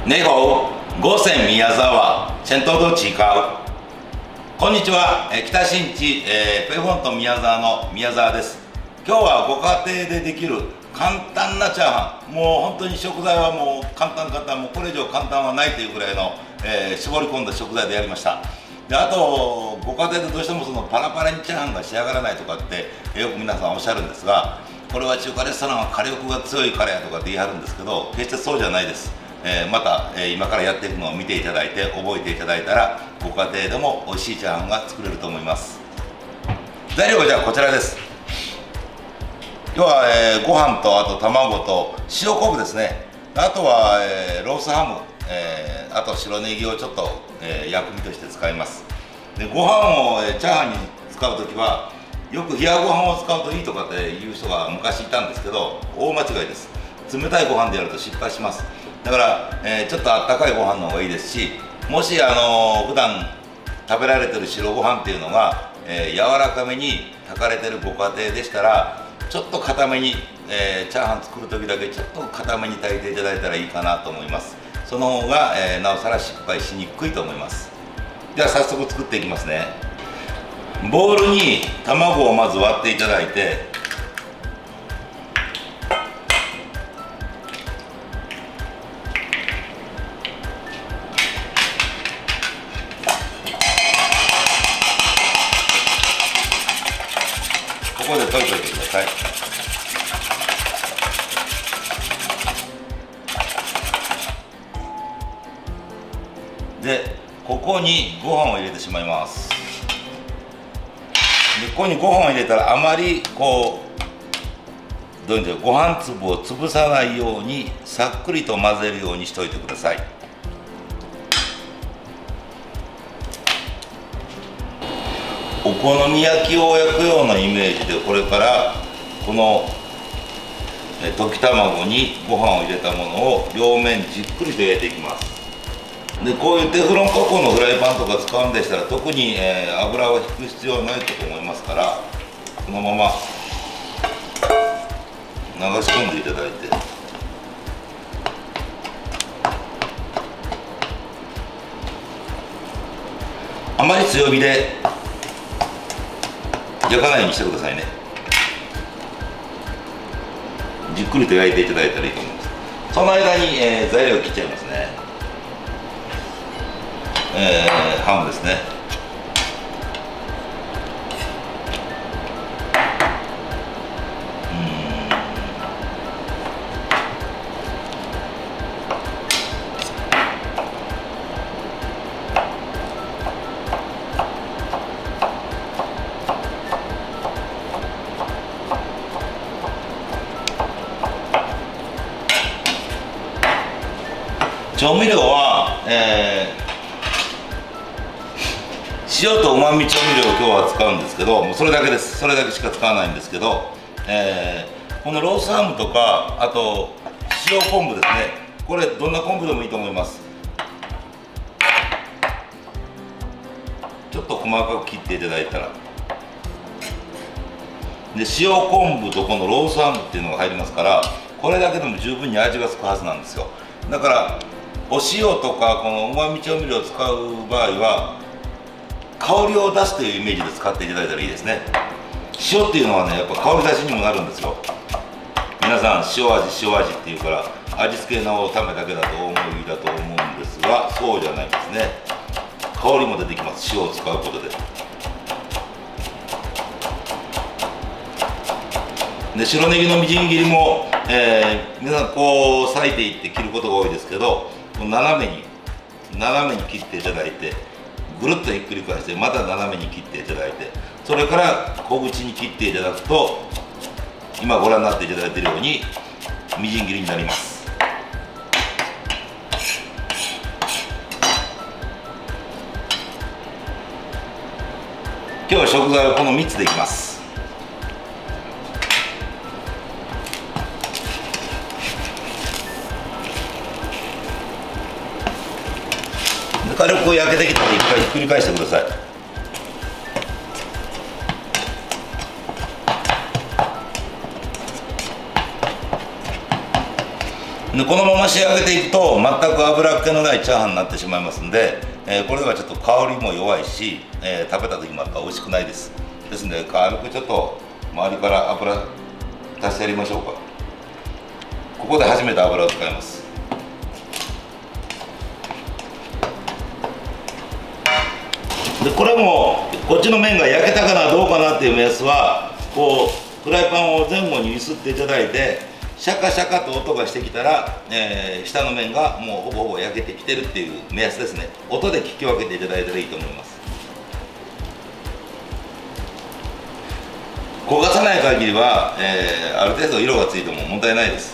你好、五線宮沢、チェントドチーカウ。こんにちは、北新地、ペフォント宮沢の宮沢です。今日はご家庭でできる簡単なチャーハン、もう本当に食材はもう簡単、もうこれ以上簡単はないというぐらいの、絞り込んだ食材でやりました。であと、ご家庭でどうしてもそのパラパラにチャーハンが仕上がらないとかって、よく皆さんおっしゃるんですが、これは中華レストランは火力が強いからやとかって言い張るんですけど、決してそうじゃないです。また、今からやっていくのを見ていただいて覚えていただいたら、ご家庭でも美味しいチャーハンが作れると思います。材料はじゃあこちらです。今日は、ご飯とあと卵と塩昆布ですね。あとは、ロースハム、あと白ネギをちょっと、薬味として使います。でご飯を、チャーハンに使うときはよく冷やご飯を使うといいとかっていう人が昔いたんですけど、大間違いです。冷たいご飯でやると失敗します。だから、ちょっとあったかいご飯の方がいいですし、もし普段食べられてる白ご飯っていうのが、柔らかめに炊かれてるご家庭でしたら、ちょっと固めに、チャーハン作る時だけちょっと固めに炊いていただいたらいいかなと思います。その方が、なおさら失敗しにくいと思います。では早速作っていきますね。ボウルに卵をまず割っていただいて、ここで溶いておいてください。でここにご飯を入れてしまいます。でここにご飯を入れたら、あまりこうどういうんでしょう、ご飯粒を潰さないようにさっくりと混ぜるようにしておいてください。お好み焼きを焼くようなイメージで、これからこの溶き卵にご飯を入れたものを両面じっくりと焼いていきます。でこういうテフロン加工のフライパンとか使うんでしたら、特に、油を引く必要はないと思いますから、このまま流し込んでいただいて、あまり強火で焼かないようにしてくださいね。じっくりと焼いていただいたらいいと思います。その間に、材料を切っちゃいますね。ハムですね。調味料は、塩とうまみ調味料を今日は使うんですけど、もうそれだけです。それだけしか使わないんですけど、このロースハムとか、あと塩昆布ですね。これどんな昆布でもいいと思います。ちょっと細かく切っていただいたら、で塩昆布とこのロースハムっていうのが入りますから、これだけでも十分に味がつくはずなんですよ。だからお塩とかこのうまみ調味料を使う場合は、香りを出すというイメージで使っていただいたらいいですね。塩っていうのはね、やっぱ香り出しにもなるんですよ。皆さん塩味っていうから味付けのためだけだとお思いだと思うんですが、そうじゃないですね。香りも出てきます、塩を使うことで。で白ネギのみじん切りも、皆さんこう裂いていって切ることが多いですけど、斜めに切っていただいて、ぐるっとひっくり返して、また斜めに切っていただいて、それから小口に切っていただくと、今ご覧になっていただいているようにみじん切りになります。今日は食材はこの3つでいきます。軽く焼けてきたら一回ひっくり返してください。でこのまま仕上げていくと全く油っ気のないチャーハンになってしまいますんで、これではちょっと香りも弱いし、食べた時もやっぱ美味しくないです。ですので軽くちょっと周りから油足してやりましょうか。ここで初めて油を使います。でこれもこっちの面が焼けたかなどうかなっていう目安は、こうフライパンを前後に揺すっていただいて、シャカシャカと音がしてきたら、下の面がもうほぼほぼ焼けてきてるっていう目安ですね。音で聞き分けていただいたらいいと思います。焦がさない限りは、ある程度色がついても問題ないです。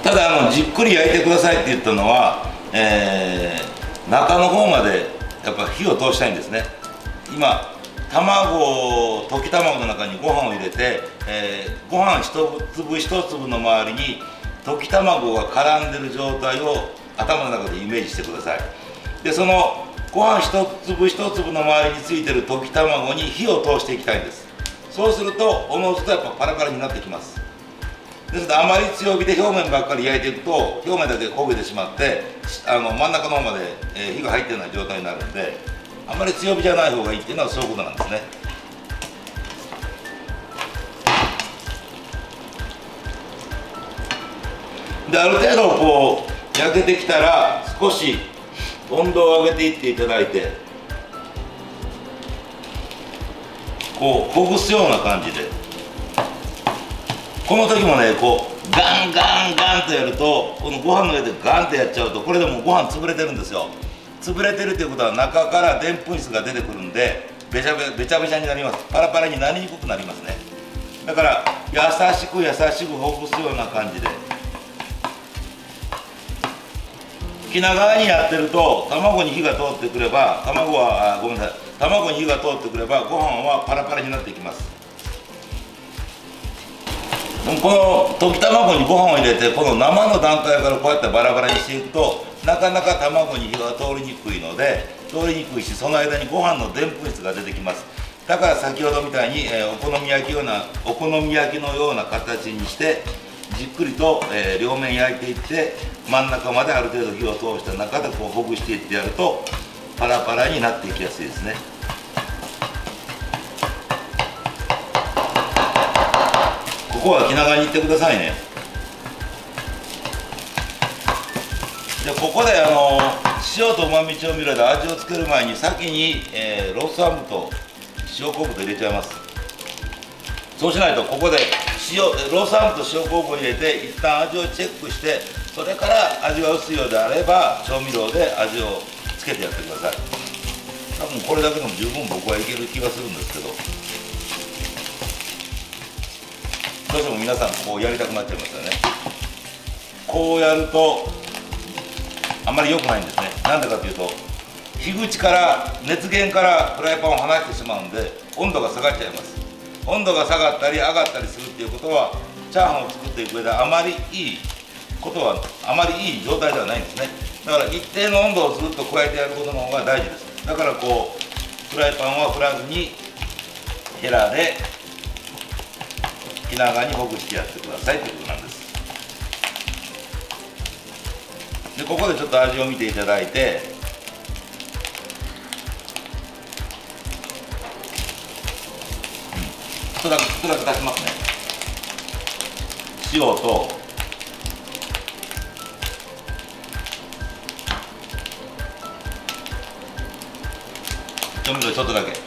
ただじっくり焼いてくださいって言ったのは、中の方までやっぱ火を通したいんですね。今溶き卵の中にご飯を入れて、ご飯一粒一粒の周りに溶き卵が絡んでる状態を頭の中でイメージしてください。でそのご飯一粒一粒の周りについてる溶き卵に火を通していきたいんです。そうするとおのずとやっぱパラパラになってきます。ですのであまり強火で表面ばっかり焼いていくと表面だけ焦げてしまって真ん中の方まで、火が入っていない状態になるんで、あまり強火じゃない方がいいっていうのはそういうことなんですね。である程度こう焼けてきたら少し温度を上げていっていただいて、こうほぐすような感じで、この時もねこうガンガンガンとやると、このご飯の上でガンとやっちゃうとこれでもうご飯潰れてるんですよ。潰れてるっていうことは中からでんぷん質が出てくるんでべちゃべちゃになります。パラパラになりにくくなりますね。だから優しく優しくほぐすような感じで、気長にやってると卵に火が通ってくれば卵に火が通ってくればご飯はパラパラになっていきます。この溶き卵にご飯を入れてこの生の段階からこうやってバラバラにしていくとなかなか卵に火が通りにくいので、通りにくいしその間にご飯のでんぷん質が出てきます。だから先ほどみたいに、お好み焼きのような形にしてじっくりと、両面焼いていって真ん中まである程度火を通した中でこうほぐしていってやるとパラパラになっていきやすいですね。ここは気長にいってくださいね。でここで塩とうまみ調味料で味をつける前に先に、ロースハムと塩昆布と入れちゃいます。そうしないとここでロースハムと塩昆布を入れて一旦味をチェックして、それから味が薄いようであれば調味料で味をつけてやってください。多分これだけでも十分僕はいける気がするんですけど、どうしても皆さんこうやりたくなっちゃいますよね。こうやるとあんまり良くないんですね。なんでかというと熱源からフライパンを離してしまうんで温度が下がっちゃいます。温度が下がったり上がったりするっていうことはチャーハンを作っていく上であまりいい状態ではないんですね。だから一定の温度をずっと加えてやることの方が大事です。だからこうフライパンは振らずにヘラで気長にほぐしてやってくださいということなんです。でここでちょっと味を見ていただいて、ちょっとだけ足しますね。塩と調味料ちょっとだけ。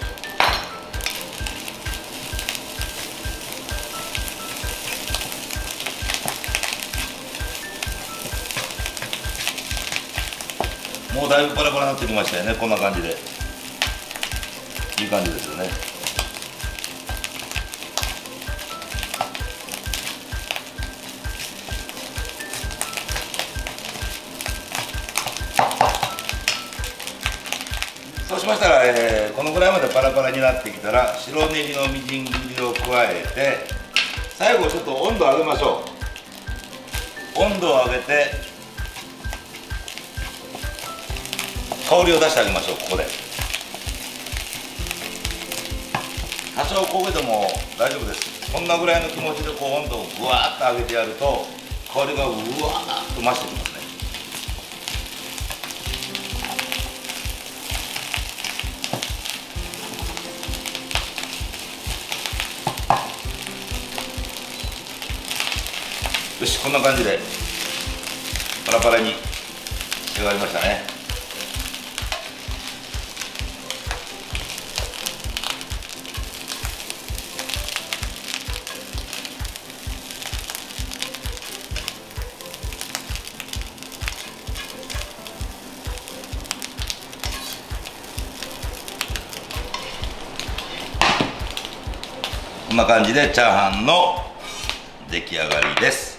もうだいぶパラパラになってきましたよね。こんな感じでいい感じですよね。そうしましたら、このぐらいまでパラパラになってきたら白ネギのみじん切りを加えて、最後ちょっと温度を上げましょう。温度を上げて香りを出してあげましょう。ここで多少焦げても大丈夫です。こんなぐらいの気持ちでこう温度をぐわーっと上げてやると香りがうわーっと増してきますね。よし、こんな感じでパラパラに仕上がりましたね。こんな感じでチャーハンの出来上がりです。